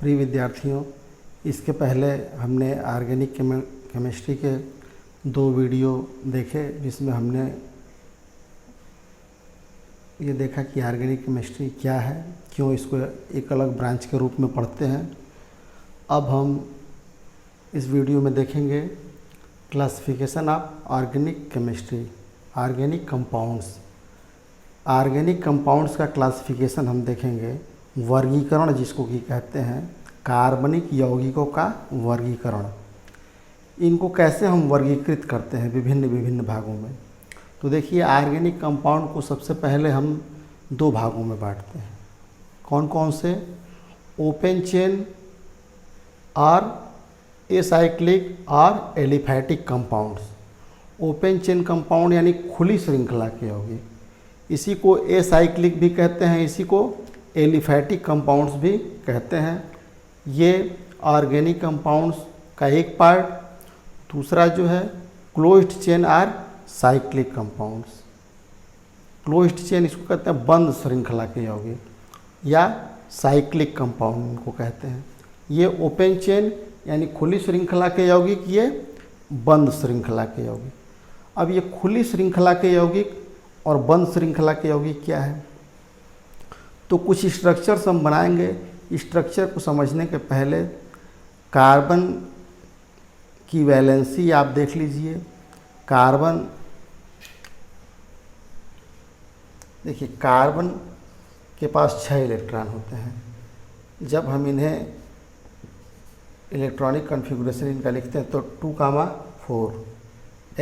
प्रिय विद्यार्थियों, इसके पहले हमने ऑर्गेनिक केमिस्ट्री के 2 वीडियो देखे, जिसमें हमने ये देखा कि ऑर्गेनिक केमिस्ट्री क्या है, क्यों इसको एक अलग ब्रांच के रूप में पढ़ते हैं। अब हम इस वीडियो में देखेंगे classification of organic chemistry, organic compounds. Organic compounds का क्लासिफिकेशन हम देखेंगे, वर्गीकरण जिसको कि कहते हैं, कार्बनिक यौगिकों का वर्गीकरण। इनको कैसे हम वर्गीकृत करते हैं विभिन्न विभिन्न भागों में। तो देखिए, ऑर्गेनिक कंपाउंड को सबसे पहले हम 2 भागों में बांटते हैं। कौन कौन से? ओपन चेन और एसाइक्लिक और aliphatic compounds. Open chain compound यानी खुली श्रृंखला के यौगिक, इसी को एसाइक्लिक भी कहते हैं, इसी को एलिफैटिक कंपाउंड्स भी कहते हैं। ये ऑर्गेनिक कंपाउंड्स का एक पार्ट। दूसरा जो है क्लोज्ड चेन और साइक्लिक कंपाउंड्स। क्लोज्ड चेन इसको कहते हैं बंद श्रृंखला के यौगिक, या साइक्लिक कंपाउंड इनको कहते हैं। ये ओपन चेन यानी खुली श्रृंखला के यौगिक, ये बंद श्रृंखला के यौगिक। अब ये खुली श्रृंखला के यौगिक और बंद श्रृंखला के यौगिक क्या है, तो कुछ स्ट्रक्चर्स हम बनाएंगे। स्ट्रक्चर को समझने के पहले कार्बन की वैलेंसी आप देख लीजिए। कार्बन, देखिए, कार्बन के पास 6 इलेक्ट्रॉन होते हैं। जब हम इन्हें इलेक्ट्रॉनिक कॉन्फ़िगरेशन इनका लिखते हैं तो 2,4,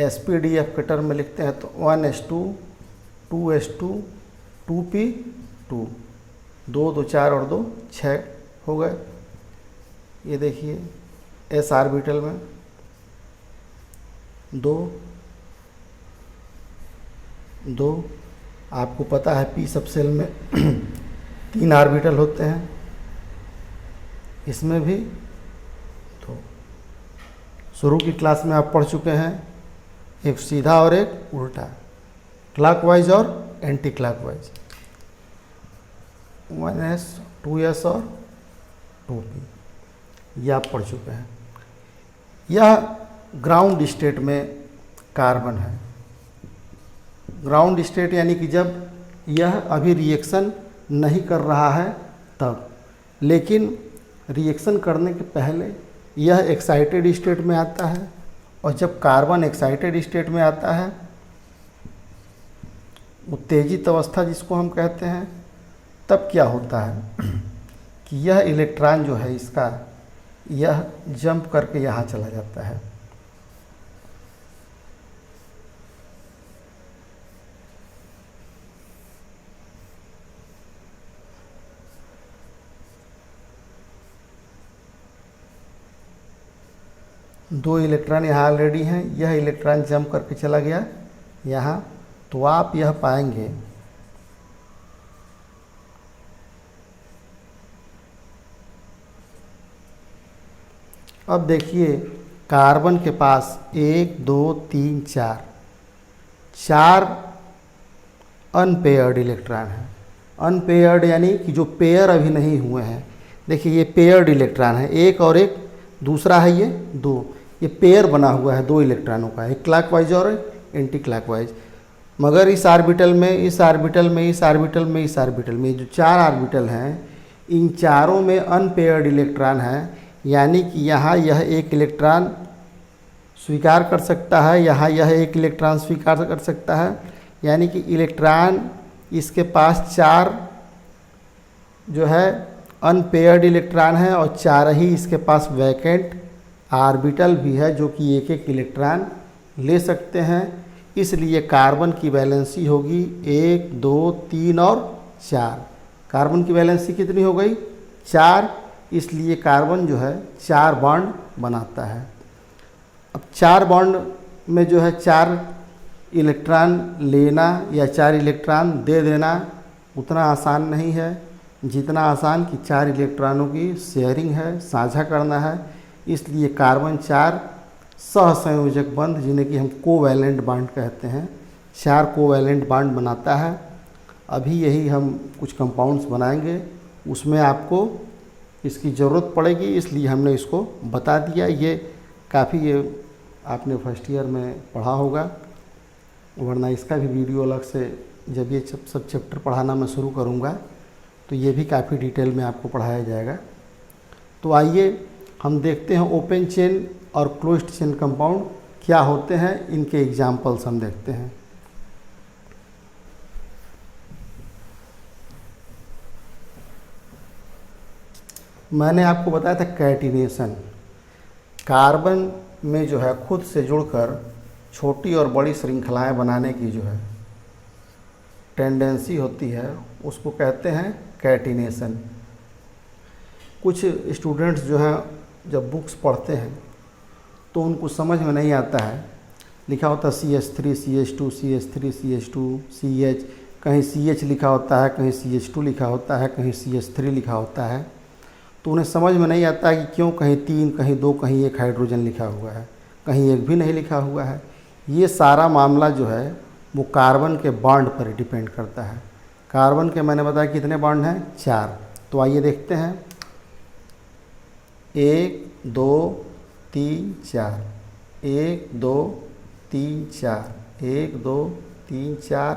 SPDF के टर्म में लिखते हैं तो 1s2, 2s2, 2p2, 2 2 4 और 2 6 हो गए। ये देखिए, s ऑर्बिटल में 2 2, आपको पता है p सबसेल में 3 ऑर्बिटल होते हैं, इसमें भी। तो शुरू की क्लास में आप पढ़ चुके हैं, एक सीधा और एक उल्टा, क्लॉकवाइज और एंटी क्लॉकवाइज, 1s, 2s और 2p, यह आप पढ़ चुके हैं। यह ग्राउंड स्टेट में कार्बन है। ग्राउंड स्टेट यानी कि जब यह अभी रिएक्शन नहीं कर रहा है तब, लेकिन रिएक्शन करने के पहले यह एक्साइटेड स्टेट में आता है। और जब कार्बन एक्साइटेड स्टेट में आता है, उत्तेजित अवस्था जिसको हम कहते हैं, तब क्या होता है कि यह इलेक्ट्रॉन जो है इसका, यह जंप करके यहाँ चला जाता है। दो इलेक्ट्रॉन यहाँ ऑलरेडी हैं, यह इलेक्ट्रॉन जंप करके चला गया यहाँ। तो आप यह पाएंगे अब देखिए, कार्बन के पास 1 2 3 4 अनपेयर्ड इलेक्ट्रॉन है। अनपेयर्ड यानी कि जो पेयर अभी नहीं हुए हैं। देखिए, ये पेयर्ड इलेक्ट्रॉन है, एक और एक दूसरा है, ये 2, ये पेयर बना हुआ है 2 इलेक्ट्रॉनों का, एक क्लॉकवाइज और एंटी क्लॉकवाइज। मगर इस ऑर्बिटल में, इस ऑर्बिटल में, इस ऑर्बिटल में, इस ऑर्बिटल में, जो 4 ऑर्बिटल हैं, इन चारों में अनपेयर्ड इलेक्ट्रॉन है। यानी कि यहाँ यह एक इलेक्ट्रॉन स्वीकार कर सकता है, यहाँ यह एक इलेक्ट्रॉन स्वीकार कर सकता है। यानी कि इलेक्ट्रॉन इसके पास 4 जो है अनपेयर्ड इलेक्ट्रॉन है, और 4 ही इसके पास वैकेंट ऑर्बिटल भी है, जो कि एक एक इलेक्ट्रॉन ले सकते हैं। इसलिए कार्बन की वैलेंसी होगी 1 2 3 और 4। कार्बन की वैलेंसी कितनी हो गई? 4। इसलिए कार्बन जो है 4 बॉन्ड बनाता है। अब 4 बॉन्ड में जो है 4 इलेक्ट्रॉन लेना या 4 इलेक्ट्रॉन दे देना उतना आसान नहीं है जितना आसान कि 4 इलेक्ट्रॉनों की शेयरिंग है, साझा करना है। इसलिए कार्बन 4 सहसंयोजक बंध, जिन्हें कि हम कोवैलेंट बॉन्ड कहते हैं, 4 कोवैलेंट बॉन्ड बनाता है। अभी यही हम कुछ कंपाउंड्स बनाएंगे, उसमें आपको इसकी ज़रूरत पड़ेगी, इसलिए हमने इसको बता दिया। ये काफ़ी ये आपने फर्स्ट ईयर में पढ़ा होगा, वरना इसका भी वीडियो अलग से जब ये सब चैप्टर पढ़ाना मैं शुरू करूँगा तो ये भी काफ़ी डिटेल में आपको पढ़ाया जाएगा। तो आइए हम देखते हैं ओपन चेन और क्लोज्ड चेन कंपाउंड क्या होते हैं, इनके एग्जाम्पल्स हम देखते हैं। मैंने आपको बताया था कैटिनेशन, कार्बन में जो है खुद से जुड़कर छोटी और बड़ी श्रृंखलाएं बनाने की जो है टेंडेंसी होती है, उसको कहते हैं कैटिनेशन। कुछ स्टूडेंट्स जो हैं जब बुक्स पढ़ते हैं तो उनको समझ में नहीं आता है, लिखा होता है CH3 CH2 CH3 CH2 CH, कहीं CH लिखा होता है, कहीं CH2 लिखा होता है, कहीं CH3 लिखा होता है, तो उन्हें समझ में नहीं आता कि क्यों कहीं 3, कहीं 2, कहीं 1 हाइड्रोजन लिखा हुआ है, कहीं 1 भी नहीं लिखा हुआ है। ये सारा मामला जो है वो कार्बन के बॉन्ड पर डिपेंड करता है। कार्बन के मैंने बताया कितने बॉन्ड हैं, 4। तो आइए देखते हैं, 1 2 3 4, 1 2 3 4, 1 2 3 4,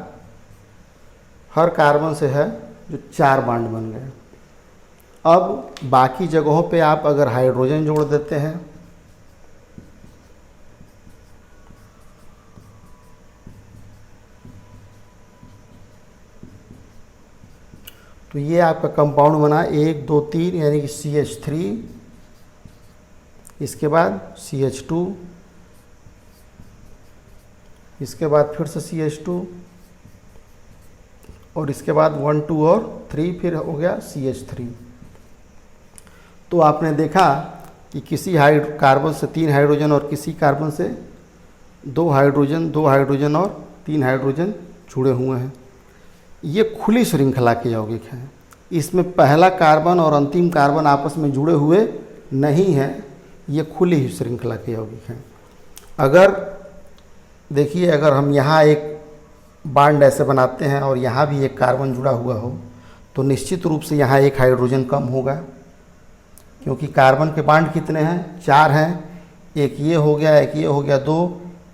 हर कार्बन से है जो 4 बॉन्ड बन गए। अब बाकी जगहों पे आप अगर हाइड्रोजन जोड़ देते हैं तो ये आपका कंपाउंड बना 1 2 3, यानी कि CH3, इसके बाद CH2, इसके बाद फिर से CH2, और इसके बाद 1 2 और 3, फिर हो गया CH3। तो आपने देखा कि किसी कार्बन से 3 हाइड्रोजन और किसी कार्बन से 2 हाइड्रोजन और 3 हाइड्रोजन जुड़े हुए हैं। ये खुली श्रृंखला के यौगिक हैं, इसमें पहला कार्बन और अंतिम कार्बन आपस में जुड़े हुए नहीं हैं, ये खुली ही श्रृंखला के यौगिक हैं। अगर देखिए, अगर हम यहाँ एक बॉन्ड ऐसे बनाते हैं और यहाँ भी एक कार्बन जुड़ा हुआ हो तो निश्चित रूप से यहाँ एक हाइड्रोजन कम होगा, क्योंकि कार्बन के बॉन्ड कितने हैं, 4 हैं। एक ये हो गया, एक ये हो गया 2,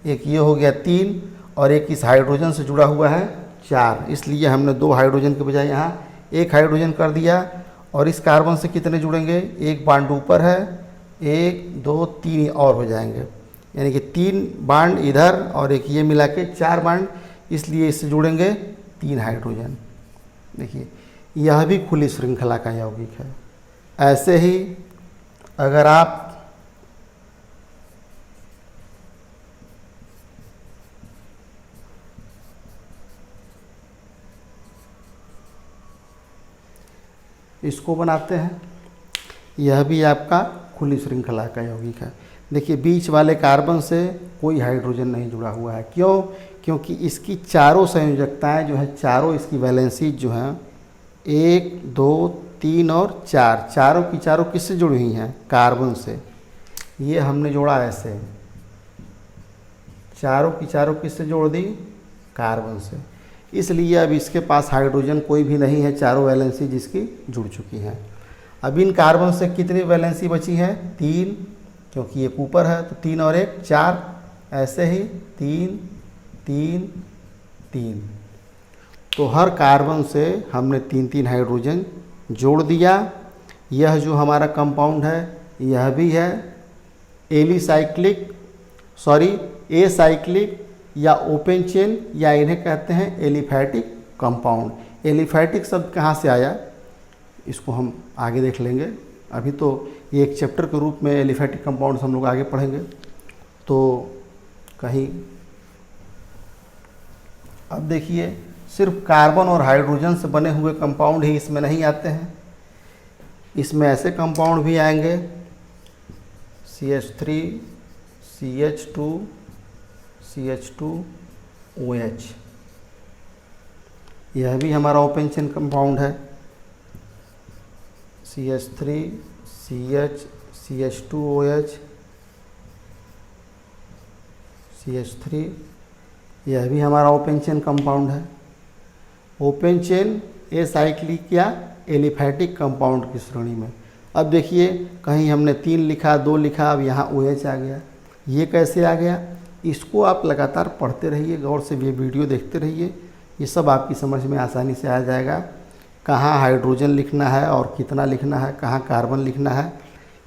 एक ये हो गया 3, और एक इस हाइड्रोजन से जुड़ा हुआ है 4। इसलिए हमने 2 हाइड्रोजन के बजाय यहाँ 1 हाइड्रोजन कर दिया। और इस कार्बन से कितने जुड़ेंगे, एक बॉन्ड ऊपर है, 1 2 3 और हो जाएंगे, यानी कि 3 बॉन्ड इधर और एक ये मिला के 4 बॉन्ड, इसलिए इससे जुड़ेंगे 3 हाइड्रोजन। देखिए, यह भी खुली श्रृंखला का यौगिक है। ऐसे ही अगर आप इसको बनाते हैं, यह भी आपका खुली श्रृंखला का यौगिक है। देखिए, बीच वाले कार्बन से कोई हाइड्रोजन नहीं जुड़ा हुआ है। क्यों? क्योंकि इसकी चारों संयोजकताएं जो हैं, चारों इसकी वैलेंसी जो हैं 1 2 3 और 4, चारों की चारों किससे जुड़ी हुई हैं, कार्बन से। ये हमने जोड़ा ऐसे, चारों की चारों किससे जोड़ दी, कार्बन से। इसलिए अब इसके पास हाइड्रोजन कोई भी नहीं है, चारों वैलेंसी जिसकी जुड़ चुकी हैं। अब इन कार्बन से कितनी वैलेंसी बची है, 3, क्योंकि एक ऊपर है तो 3 और 1 4, ऐसे ही 3 3 3। तो हर कार्बन से हमने 3 हाइड्रोजन जोड़ दिया। यह जो हमारा कंपाउंड है यह भी है एसाइक्लिक या ओपन चेन, या इन्हें कहते हैं एलिफैटिक कंपाउंड। एलिफैटिक शब्द कहाँ से आया, इसको हम आगे देख लेंगे। अभी तो ये एक चैप्टर के रूप में एलिफैटिक कंपाउंड्स हम लोग आगे पढ़ेंगे। तो कहीं अब देखिए, सिर्फ कार्बन और हाइड्रोजन से बने हुए कंपाउंड ही इसमें नहीं आते हैं, इसमें ऐसे कंपाउंड भी आएंगे CH3 CH2 CH2 OH, यह भी हमारा ओपन चेन कंपाउंड है। CH3 CH CH2 OH CH3, यह भी हमारा ओपन चेन कंपाउंड है। ओपन चेन एसाइक्लिक या एलिफैटिक कंपाउंड की श्रेणी में। अब देखिए कहीं हमने 3 लिखा, 2 लिखा, अब यहाँ OH आ गया। ये कैसे आ गया? इसको आप लगातार पढ़ते रहिए, गौर से ये वीडियो देखते रहिए, ये सब आपकी समझ में आसानी से आ जाएगा। कहाँ हाइड्रोजन लिखना है और कितना लिखना है, कहाँ कार्बन लिखना है।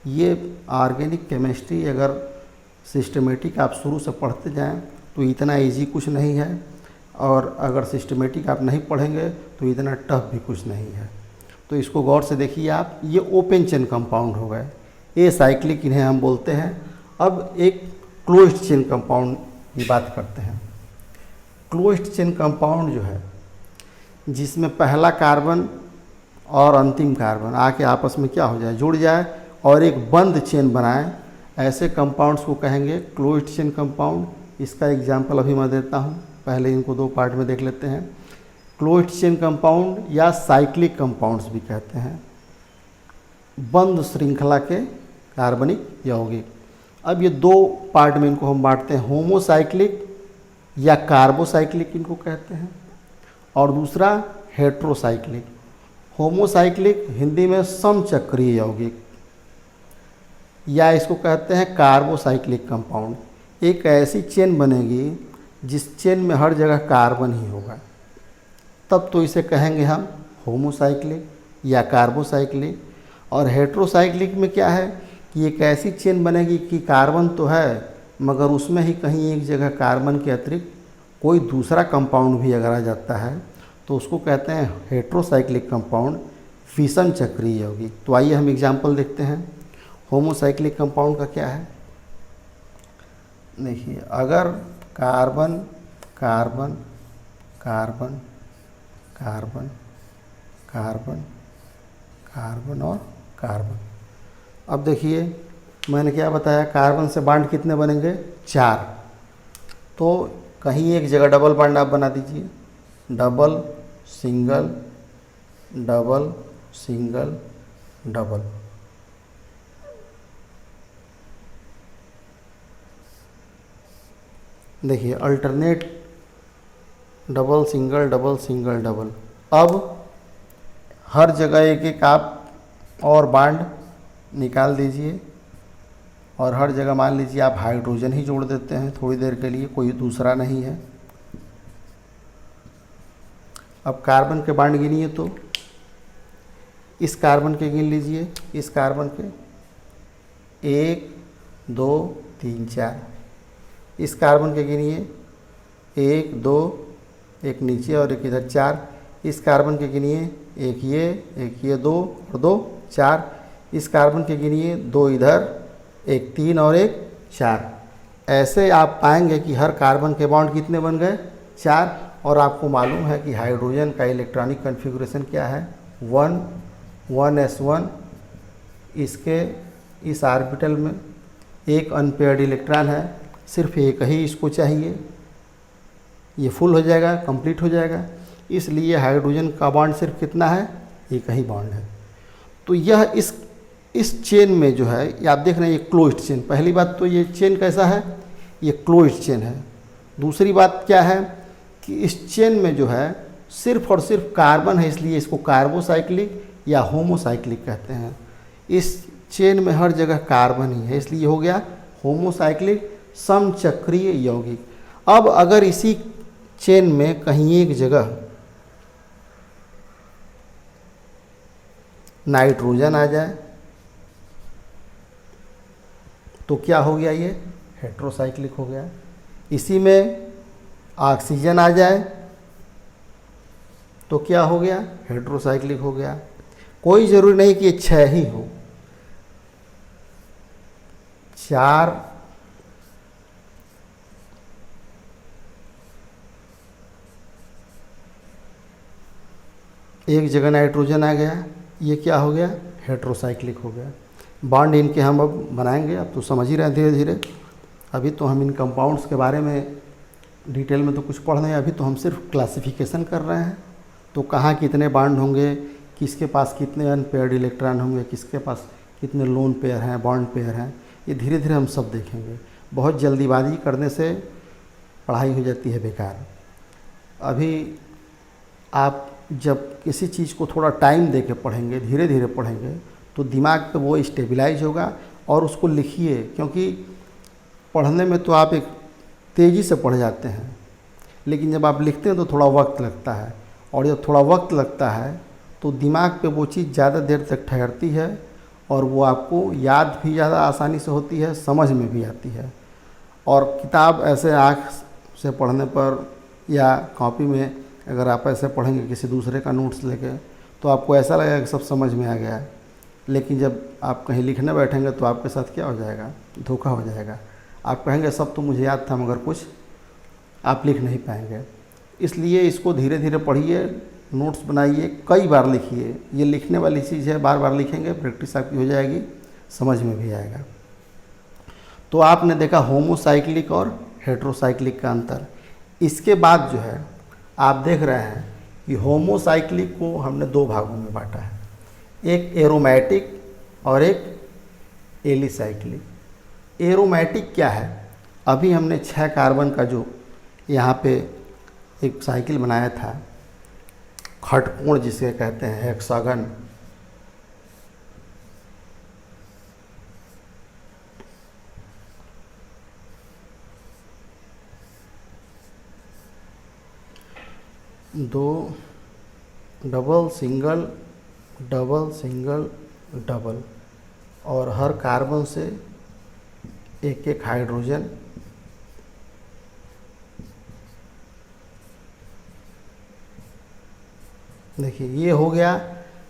ये ऑर्गेनिक केमिस्ट्री अगर सिस्टमेटिक आप शुरू से पढ़ते जाएं तो इतना इजी कुछ नहीं है, और अगर सिस्टमेटिक आप नहीं पढ़ेंगे तो इतना टफ भी कुछ नहीं है। तो इसको गौर से देखिए आप। ये ओपन चेन कंपाउंड हो गए, एसाइक्लिक इन्हें हम बोलते हैं। अब एक क्लोज्ड चेन कंपाउंड की बात करते हैं। क्लोज्ड चेन कंपाउंड जो है, जिसमें पहला कार्बन और अंतिम कार्बन आके आपस में क्या हो जाए, जुड़ जाए और एक बंद चेन बनाए, ऐसे कंपाउंड्स को कहेंगे क्लोज्ड चेन कंपाउंड। इसका एग्जांपल अभी मैं देता हूँ, पहले इनको 2 पार्ट में देख लेते हैं। क्लोज्ड चेन कंपाउंड या साइक्लिक कंपाउंड्स भी कहते हैं, बंद श्रृंखला के कार्बनिक यौगिक। अब ये 2 पार्ट में इनको हम बांटते हैं, होमोसाइक्लिक या कार्बोसाइक्लिक इनको कहते हैं, और दूसरा हेट्रोसाइक्लिक। होमोसाइक्लिक हिंदी में समचक्रीय यौगिक, या इसको कहते हैं कार्बोसाइक्लिक कंपाउंड। एक ऐसी चेन बनेगी जिस चेन में हर जगह कार्बन ही होगा, तब तो इसे कहेंगे हम होमोसाइक्लिक या कार्बोसाइक्लिक। और हेट्रोसाइक्लिक में क्या है कि एक ऐसी चेन बनेगी कि कार्बन तो है, मगर उसमें ही कहीं एक जगह कार्बन के अतिरिक्त कोई दूसरा कंपाउंड भी अगर आ जाता है तो उसको कहते हैं हेट्रोसाइक्लिक कंपाउंड, विषम चक्रीय यौगिक। तो आइए हम एग्जाम्पल देखते हैं होमोसाइक्लिक कंपाउंड का क्या है। देखिए, अगर carbon carbon carbon carbon carbon carbon और कार्बन, अब देखिए मैंने क्या बताया, कार्बन से बांड कितने बनेंगे, 4। तो कहीं एक जगह डबल बांड आप बना दीजिए, double single double single double. देखिए alternate double single double single double. अब हर जगह एक एक आप और बांड निकाल दीजिए, और हर जगह मान लीजिए आप हाइड्रोजन ही जोड़ देते हैं थोड़ी देर के लिए, कोई दूसरा नहीं है। अब कार्बन के बांड गिनिए, तो इस कार्बन के गिन लीजिए, इस कार्बन के 1 2 3 4। इस कार्बन के गिनिए 1 2, एक नीचे और एक इधर 4। इस कार्बन के गिनिए एक ये 2 और 2 4। इस कार्बन के गिनिए 2 इधर, एक 3 और एक 4। ऐसे आप पाएंगे कि हर कार्बन के बॉन्ड कितने बन गए, 4। और आपको मालूम है कि हाइड्रोजन का इलेक्ट्रॉनिक कन्फिगुरेशन क्या है, 1 1s1। इसके इस ऑर्बिटल में एक अनपेयर्ड इलेक्ट्रॉन है, सिर्फ एक ही इसको चाहिए, ये फुल हो जाएगा, कंप्लीट हो जाएगा। इसलिए हाइड्रोजन का बॉन्ड सिर्फ कितना है, एक ही बॉन्ड है। तो यह इस चेन में जो है, ये आप देख रहे हैं ये क्लोज्ड चेन। पहली बात तो ये चेन कैसा है, ये क्लोज्ड चेन है। दूसरी बात क्या है कि इस चेन में जो है सिर्फ और सिर्फ कार्बन है, इसलिए इसको कार्बोसाइक्लिक या होमोसाइक्लिक कहते हैं। इस चेन में हर जगह कार्बन ही है, इसलिए हो गया होमोसाइक्लिक समचक्रीय यौगिक। अब अगर इसी चेन में कहीं एक जगह नाइट्रोजन आ जाए तो क्या हो गया, ये हेट्रोसाइक्लिक हो गया। इसी में ऑक्सीजन आ जाए तो क्या हो गया, हेट्रोसाइक्लिक हो गया। कोई ज़रूरी नहीं कि ये 6 ही हो, 4 एक जगह नाइट्रोजन आ गया, ये क्या हो गया, हेट्रोसाइक्लिक हो गया। बॉन्ड इनके हम अब बनाएंगे, अब तो समझ ही रहे हैं धीरे धीरे। अभी तो हम इन कंपाउंड्स के बारे में डिटेल में तो कुछ पढ़ रहे हैं, अभी तो हम सिर्फ क्लासिफिकेशन कर रहे हैं। तो कहाँ कितने बॉन्ड होंगे, किसके पास कितने अनपेयर्ड इलेक्ट्रॉन होंगे, किसके पास कितने लोन पेयर हैं, बॉन्ड पेयर हैं, ये धीरे धीरे हम सब देखेंगे। बहुत जल्दीबाजी करने से पढ़ाई हो जाती है बेकार। अभी आप जब किसी चीज़ को थोड़ा टाइम दे के पढ़ेंगे, धीरे धीरे पढ़ेंगे, तो दिमाग पे वो स्टेबलाइज होगा और उसको लिखिए, क्योंकि पढ़ने में तो आप एक तेज़ी से पढ़ जाते हैं, लेकिन जब आप लिखते हैं तो थोड़ा वक्त लगता है, और जब थोड़ा वक्त लगता है तो दिमाग पे वो चीज़ ज़्यादा देर तक ठहरती है और वो आपको याद भी ज़्यादा आसानी से होती है, समझ में भी आती है। और किताब ऐसे आँख से पढ़ने पर या कॉपी में अगर आप ऐसे पढ़ेंगे किसी दूसरे का नोट्स लेके, तो आपको ऐसा लगेगा कि सब समझ में आ गया है, लेकिन जब आप कहीं लिखने बैठेंगे तो आपके साथ क्या हो जाएगा, धोखा हो जाएगा। आप कहेंगे सब तो मुझे याद था, मगर कुछ आप लिख नहीं पाएंगे। इसलिए इसको धीरे धीरे पढ़िए, नोट्स बनाइए, कई बार लिखिए। ये लिखने वाली चीज़ है, बार बार लिखेंगे, प्रैक्टिस आपकी हो जाएगी, समझ में भी आएगा। तो आपने देखा होमोसाइक्लिक और हेट्रोसाइक्लिक का अंतर। इसके बाद जो है आप देख रहे हैं कि होमोसाइक्लिक को हमने दो भागों में बांटा है, एक एरोमेटिक और एक एलिसाइक्लिक। एरोमेटिक क्या है? अभी हमने 6 कार्बन का जो यहाँ पे एक साइकिल बनाया था, खटकोण जिसे कहते हैं, हेक्सागन, दो double single double single double, और हर कार्बन से एक एक हाइड्रोजन। देखिए ये हो गया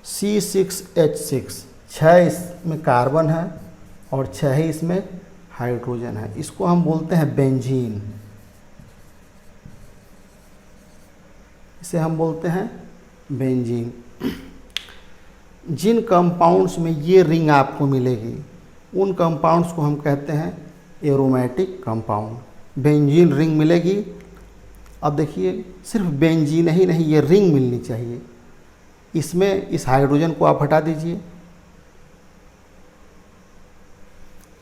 C6H6, 6 इसमें कार्बन है और 6 ही इसमें हाइड्रोजन है। इसको हम बोलते हैं बेंजीन, इसे हम बोलते हैं बेंजीन। जिन कंपाउंड्स में ये रिंग आपको मिलेगी उन कंपाउंड्स को हम कहते हैं एरोमेटिक कंपाउंड। बेंजीन रिंग मिलेगी। अब देखिए सिर्फ बेंजीन ही नहीं, ये रिंग मिलनी चाहिए। इसमें इस हाइड्रोजन को आप हटा दीजिए,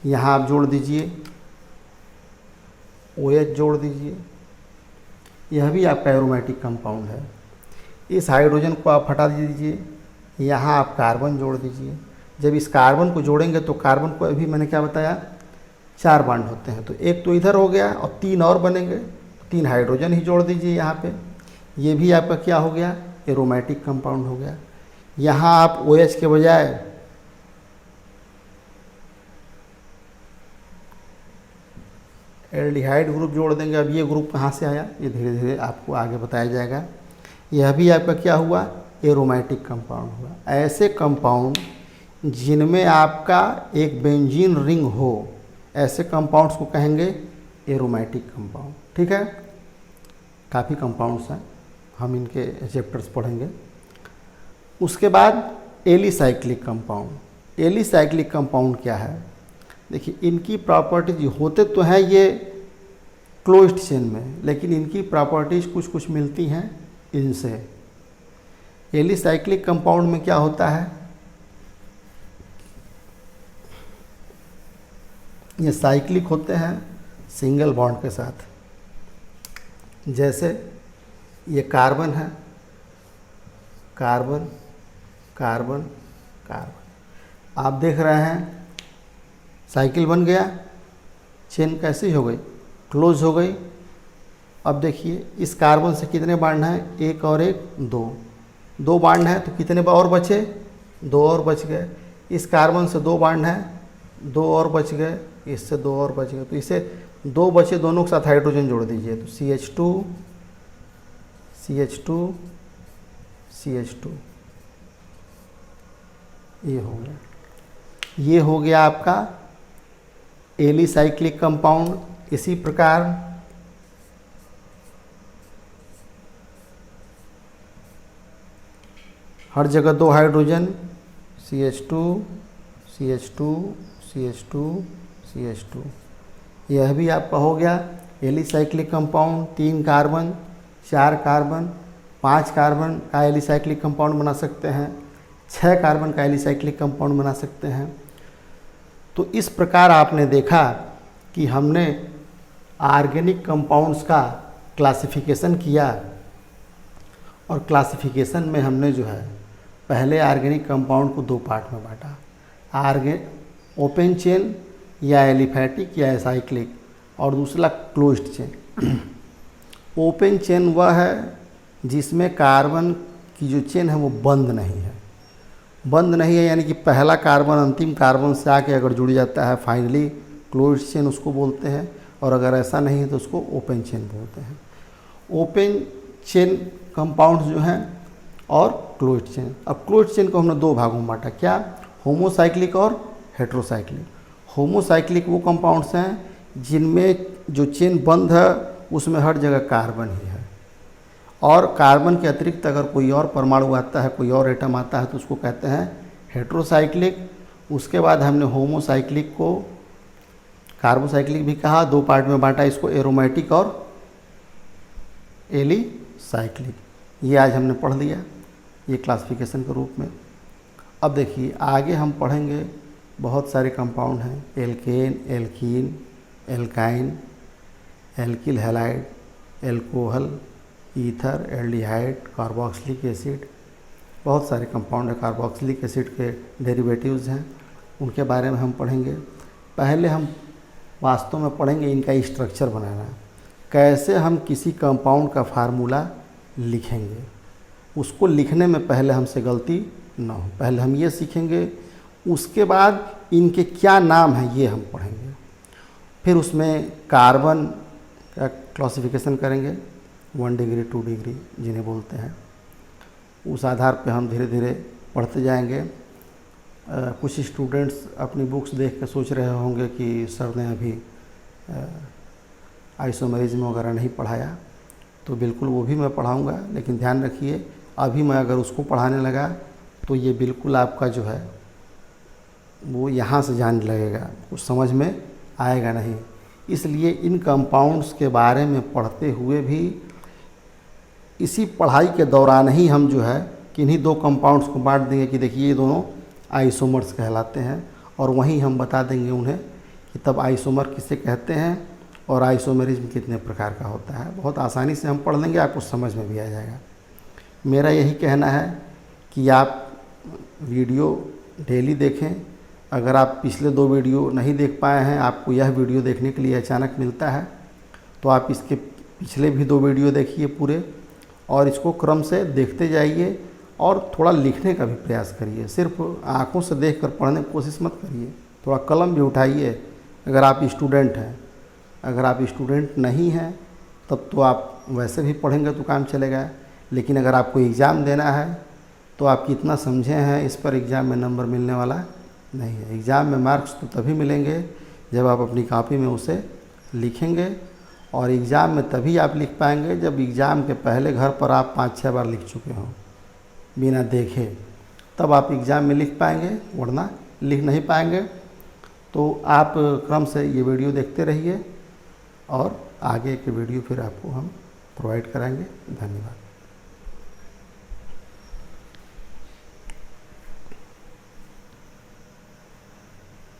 यहाँ आप जोड़ दीजिए OH जोड़ दीजिए, यह भी आपका एरोमेटिक कंपाउंड है। इस हाइड्रोजन को आप हटा दीजिए, यहाँ आप कार्बन जोड़ दीजिए। जब इस कार्बन को जोड़ेंगे तो कार्बन को अभी मैंने क्या बताया, 4 बॉन्ड होते हैं, तो एक तो इधर हो गया और 3 और बनेंगे, 3 हाइड्रोजन ही जोड़ दीजिए यहाँ पे। ये भी आपका क्या हो गया, एरोमेटिक कंपाउंड हो गया। यहाँ आप OH के बजाय एल्डिहाइड ग्रुप जोड़ देंगे। अब ये ग्रुप कहाँ से आया, ये धीरे धीरे आपको आगे बताया जाएगा। यह भी आपका क्या हुआ, एरोमेटिक कंपाउंड हुआ। ऐसे कंपाउंड जिनमें आपका एक बेंजीन रिंग हो, ऐसे कंपाउंड्स को कहेंगे एरोमेटिक कंपाउंड। ठीक है, काफ़ी कंपाउंड्स हैं, हम इनके चैप्टर्स पढ़ेंगे। उसके बाद एलिसाइक्लिक कंपाउंड। एलिसाइक्लिक कंपाउंड क्या है? देखिए इनकी प्रॉपर्टीज होते तो हैं ये क्लोज्ड चेन में, लेकिन इनकी प्रॉपर्टीज कुछ कुछ मिलती हैं इनसे। एलिसाइक्लिक कंपाउंड में क्या होता है, ये साइक्लिक होते हैं सिंगल बॉन्ड के साथ। जैसे ये कार्बन है, कार्बन कार्बन कार्बन, आप देख रहे हैं साइकिल बन गया, चेन कैसी हो गई, क्लोज हो गई। अब देखिए इस कार्बन से कितने बॉन्ड हैं, एक और एक, 2 बॉन्ड हैं, तो कितने और बचे, 2 और बच गए। इस कार्बन से 2 बॉन्ड हैं, 2 और बच गए, इससे 2 और बच गए, तो इसे 2 बचे, दोनों के साथ हाइड्रोजन जोड़ दीजिए, तो CH2 CH2 CH2, ये हो गया। ये हो गया आपका एलिसाइक्लिक कंपाउंड। इसी प्रकार हर जगह 2 hydrogen, CH2 CH2 CH2 CH2, यह भी आपका हो गया alicyclic compound. 3 carbon, 4 carbon, 5 carbon का एलिसाइक्लिक कंपाउंड बना सकते हैं, 6 कार्बन का एलिसाइक्लिक कंपाउंड बना सकते हैं। तो इस प्रकार आपने देखा कि हमने ऑर्गेनिक कंपाउंड्स का क्लासिफिकेशन किया, और क्लासिफिकेशन में हमने जो है पहले ऑर्गेनिक कंपाउंड को 2 पार्ट में बांटा। ओपन चेन या एलिफैटिक या एसाइक्लिक, और दूसरा क्लोज्ड चेन। ओपन चेन वह है जिसमें कार्बन की जो चेन है वो बंद नहीं है। बंद नहीं है यानी कि पहला कार्बन अंतिम कार्बन से आके अगर जुड़ जाता है फाइनली क्लोज्ड चेन उसको बोलते हैं, और अगर ऐसा नहीं है तो उसको ओपन चेन बोलते हैं। ओपन चेन कंपाउंड्स जो हैं और क्लोज्ड चेन। अब क्लोज्ड चेन को हमने दो भागों में बांटा, क्या? होमोसाइक्लिक और हेट्रोसाइक्लिक। होमोसाइक्लिक वो कंपाउंड्स हैं जिनमें जो चेन बंद है उसमें हर जगह कार्बन ही है, और कार्बन के अतिरिक्त अगर कोई और परमाणु आता है, कोई और एटम आता है तो उसको कहते हैं हेट्रोसाइक्लिक। उसके बाद हमने होमोसाइक्लिक को कार्बोसाइक्लिक भी कहा, दो पार्ट में बांटा इसको, एरोमेटिक और एलिसाइक्लिक। ये आज हमने पढ़ लिया ये क्लासिफिकेशन के रूप में। अब देखिए आगे हम पढ़ेंगे बहुत सारे कंपाउंड हैं, alkane, alkene, alkyne, alkyl halide, alcohol, ether, aldehyde, carboxylic acid, बहुत सारे कंपाउंड है। कार्बोक्सिलिक एसिड के डेरिवेटिव्स हैं, उनके बारे में हम पढ़ेंगे। पहले हम वास्तव में पढ़ेंगे इनका स्ट्रक्चर बनाना, कैसे हम किसी कंपाउंड का फार्मूला लिखेंगे। उसको लिखने में पहले हमसे गलती ना हो, पहले हम ये सीखेंगे, उसके बाद इनके क्या नाम हैं ये हम पढ़ेंगे। फिर उसमें कार्बन का क्लासिफिकेशन करेंगे, 1 डिग्री 2 डिग्री जिन्हें बोलते हैं। उस आधार पे हम धीरे धीरे पढ़ते जाएंगे। कुछ स्टूडेंट्स अपनी बुक्स देख के सोच रहे होंगे कि सर ने अभी आइसोमेरिज्म वगैरह नहीं पढ़ाया, तो बिल्कुल वो भी मैं पढ़ाऊँगा, लेकिन ध्यान रखिए अभी मैं अगर उसको पढ़ाने लगा तो ये बिल्कुल आपका जो है वो यहाँ से जाने लगेगा, कुछ समझ में आएगा नहीं। इसलिए इन कंपाउंड्स के बारे में पढ़ते हुए भी इसी पढ़ाई के दौरान ही हम जो है किन्हीं दो कंपाउंड्स को बांट देंगे कि देखिए ये दोनों आइसोमर्स कहलाते हैं, और वहीं हम बता देंगे उन्हें कि तब आइसोमर किसे कहते हैं और आइसोमेरिज्म कितने प्रकार का होता है। बहुत आसानी से हम पढ़ लेंगे, आपको समझ में भी आ जाएगा। मेरा यही कहना है कि आप वीडियो डेली देखें। अगर आप पिछले 2 वीडियो नहीं देख पाए हैं, आपको यह वीडियो देखने के लिए अचानक मिलता है, तो आप इसके पिछले भी 2 वीडियो देखिए पूरे, और इसको क्रम से देखते जाइए और थोड़ा लिखने का भी प्रयास करिए। सिर्फ आँखों से देखकर पढ़ने की कोशिश मत करिए, थोड़ा कलम भी उठाइए अगर आप स्टूडेंट हैं। अगर आप स्टूडेंट नहीं हैं तब तो आप वैसे भी पढ़ेंगे तो काम चलेगा, लेकिन अगर आपको एग्ज़ाम देना है तो आप कितना समझे हैं इस पर एग्ज़ाम में नंबर मिलने वाला नहीं है। एग्ज़ाम में मार्क्स तो तभी मिलेंगे जब आप अपनी कॉपी में उसे लिखेंगे, और एग्ज़ाम में तभी आप लिख पाएंगे जब एग्ज़ाम के पहले घर पर आप 5-6 बार लिख चुके हों बिना देखे, तब आप एग्ज़ाम में लिख पाएंगे, वरना लिख नहीं पाएंगे। तो आप क्रम से ये वीडियो देखते रहिए और आगे के वीडियो फिर आपको हम प्रोवाइड कराएंगे। धन्यवाद।